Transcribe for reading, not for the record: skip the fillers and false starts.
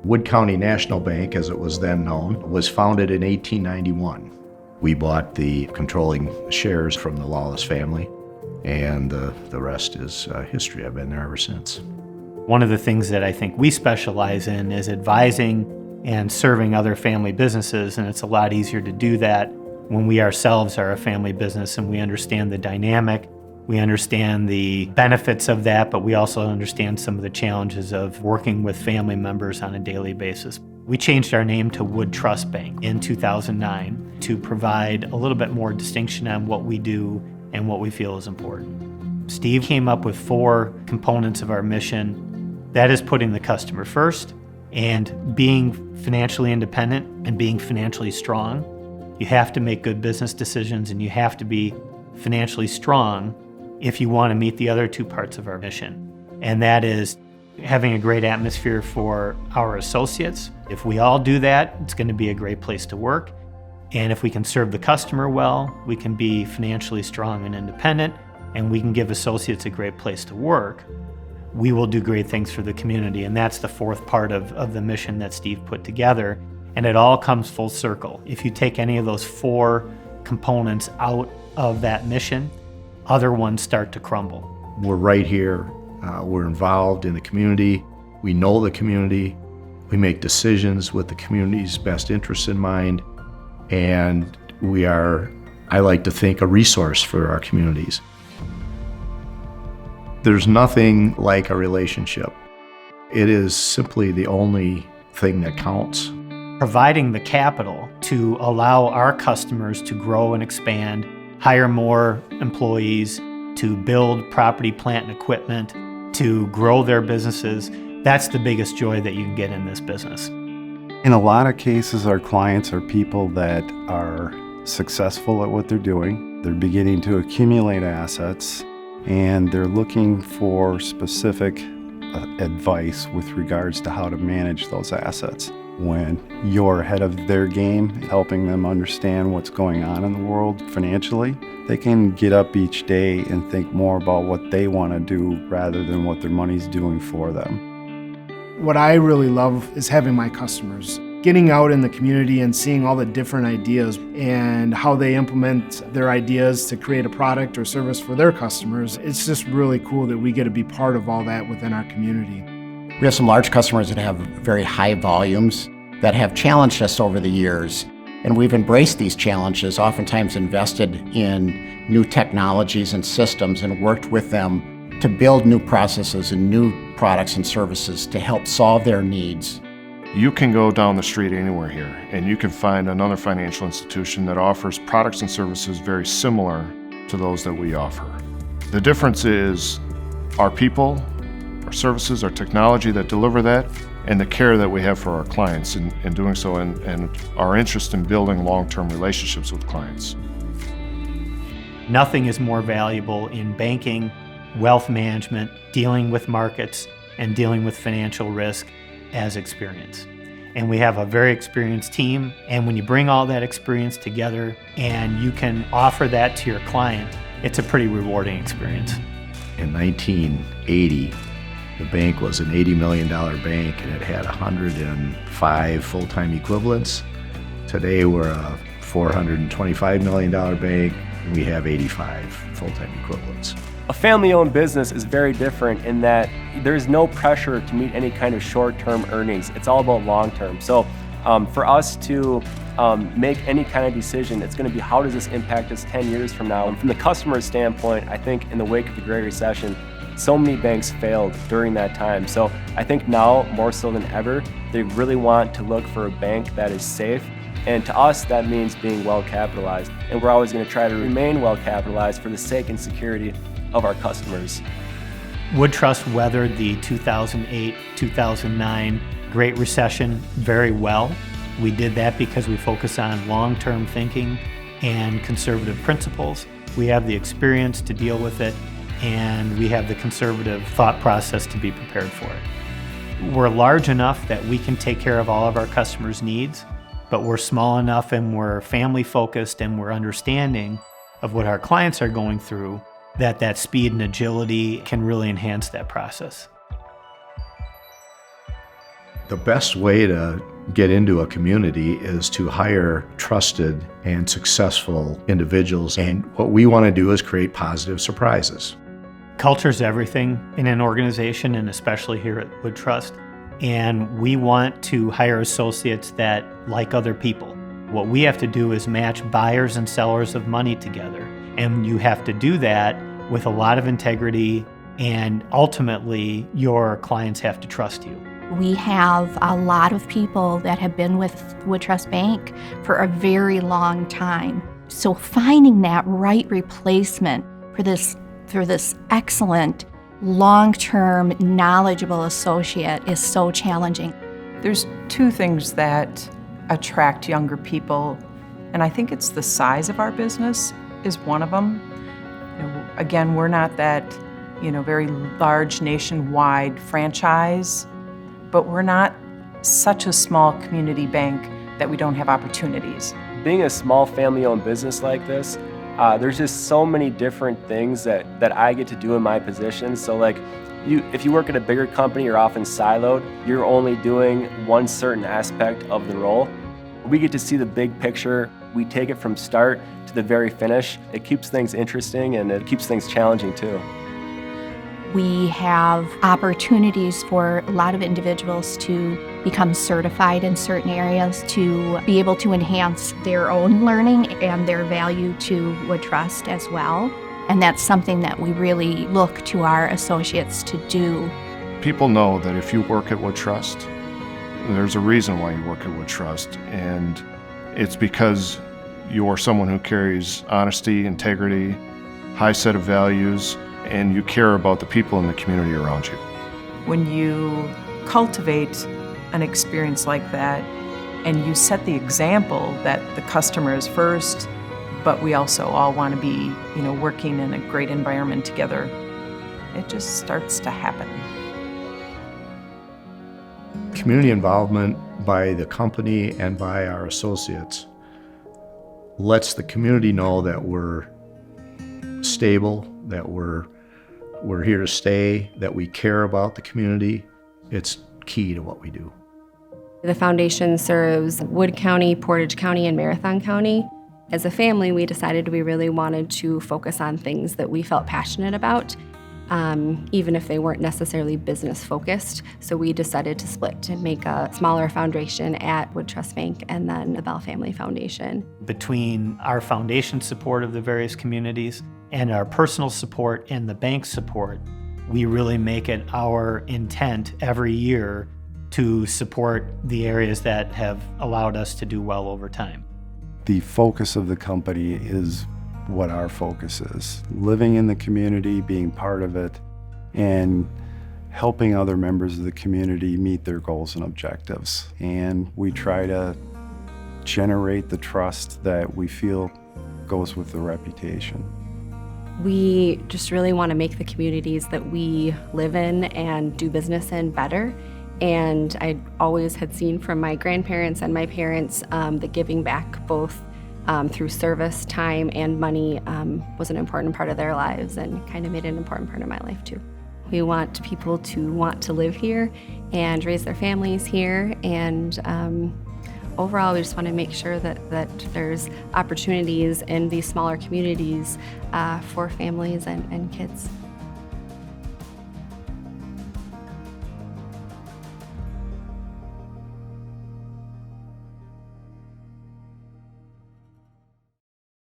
Wood County National Bank, as it was then known, was founded in 1891. We bought the controlling shares from the Lawless family, and the rest is history. I've been there ever since. One of the things that I think we specialize in is advising and serving other family businesses, and it's a lot easier to do that when we ourselves are a family business and we understand the dynamic. We understand the benefits of that, but we also understand some of the challenges of working with family members on a daily basis. We changed our name to Woodtrust Bank in 2009 to provide a little bit more distinction on what we do and what we feel is important. Steve came up with 4 components of our mission. That is putting the customer first and being financially independent and being financially strong. You have to make good business decisions and you have to be financially strong if you want to meet the other 2 parts of our mission. And that is having a great atmosphere for our associates. If we all do that, it's going to be a great place to work. And if we can serve the customer well, we can be financially strong and independent, and we can give associates a great place to work, we will do great things for the community. And that's the 4th part of the mission that Steve put together. And it all comes full circle. If you take any of those 4 components out of that mission, other ones start to crumble. We're right here. We're involved in the community. We know the community. We make decisions with the community's best interests in mind. And we are, I like to think, a resource for our communities. There's nothing like a relationship. It is simply the only thing that counts. Providing the capital to allow our customers to grow and expand, hire more employees, to build property, plant, and equipment, to grow their businesses, that's the biggest joy that you can get in this business. In a lot of cases, our clients are people that are successful at what they're doing. They're beginning to accumulate assets, and they're looking for specific advice with regards to how to manage those assets. When you're ahead of their game, helping them understand what's going on in the world financially, they can get up each day and think more about what they want to do rather than what their money's doing for them. What I really love is having my customers. Getting out in the community and seeing all the different ideas and how they implement their ideas to create a product or service for their customers. It's just really cool that we get to be part of all that within our community. We have some large customers that have very high volumes that have challenged us over the years, and we've embraced these challenges, oftentimes invested in new technologies and systems and worked with them to build new processes and new products and services to help solve their needs. You can go down the street anywhere here and you can find another financial institution that offers products and services very similar to those that we offer. The difference is our people, our services, our technology that deliver that, and the care that we have for our clients in doing so, and our interest in building long-term relationships with clients. Nothing is more valuable in banking, wealth management, dealing with markets, and dealing with financial risk as experience. And we have a very experienced team, and when you bring all that experience together and you can offer that to your client, it's a pretty rewarding experience. In 1980, the bank was an $80 million bank and it had 105 full-time equivalents. Today we're a $425 million bank and we have 85 full-time equivalents. A family-owned business is very different in that there's no pressure to meet any kind of short-term earnings. It's all about long-term. So for us to make any kind of decision, it's going to be how does this impact us 10 years from now? And from the customer's standpoint, I think in the wake of the Great Recession, so many banks failed during that time. So I think now, more so than ever, they really want to look for a bank that is safe. And to us, that means being well capitalized. And we're always going to try to remain well capitalized for the sake and security of our customers. Woodtrust weathered the 2008-2009 Great Recession very well. We did that because we focus on long-term thinking and conservative principles. We have the experience to deal with it, and we have the conservative thought process to be prepared for it. We're large enough that we can take care of all of our customers' needs, but we're small enough and we're family-focused and we're understanding of what our clients are going through, that speed and agility can really enhance that process. The best way to get into a community is to hire trusted and successful individuals. And what we want to do is create positive surprises. Culture's everything in an organization, and especially here at Woodtrust. And we want to hire associates that like other people. What we have to do is match buyers and sellers of money together. And you have to do that with a lot of integrity, and ultimately your clients have to trust you. We have a lot of people that have been with Woodtrust Bank for a very long time. So finding that right replacement for this excellent, long-term, knowledgeable associate is so challenging. There's two things that attract younger people, and I think it's the size of our business is one of them. Again, we're not that, very large nationwide franchise, but we're not such a small community bank that we don't have opportunities. Being a small family-owned business like this, there's just so many different things that I get to do in my position. So if you work at a bigger company, you're often siloed. You're only doing one certain aspect of the role. We get to see the big picture. We take it from start to the very finish. It keeps things interesting, and it keeps things challenging too. We have opportunities for a lot of individuals to become certified in certain areas, to be able to enhance their own learning and their value to Woodtrust as well. And that's something that we really look to our associates to do. People know that if you work at Woodtrust, there's a reason why you work at Woodtrust, and it's because you're someone who carries honesty, integrity, high set of values, and you care about the people in the community around you. When you cultivate an experience like that and you set the example that the customer is first, but we also all want to be, working in a great environment together, it just starts to happen. Community involvement by the company and by our associates lets the community know that we're stable, that we're here to stay, that we care about the community. It's key to what we do. The foundation serves Wood County, Portage County, and Marathon County. As a family, we decided we really wanted to focus on things that we felt passionate about, even if they weren't necessarily business focused. So we decided to split and make a smaller foundation at Woodtrust Bank and then the Bell Family Foundation. Between our foundation support of the various communities and our personal support and the bank support, we really make it our intent every year to support the areas that have allowed us to do well over time. The focus of the company is what our focus is. Living in the community, being part of it, and helping other members of the community meet their goals and objectives. And we try to generate the trust that we feel goes with the reputation. We just really want to make the communities that we live in and do business in better. And I always had seen from my grandparents and my parents that giving back both through service, time, and money was an important part of their lives, and kind of made it an important part of my life too. We want people to want to live here and raise their families here, and overall we just want to make sure that there's opportunities in these smaller communities for families and kids.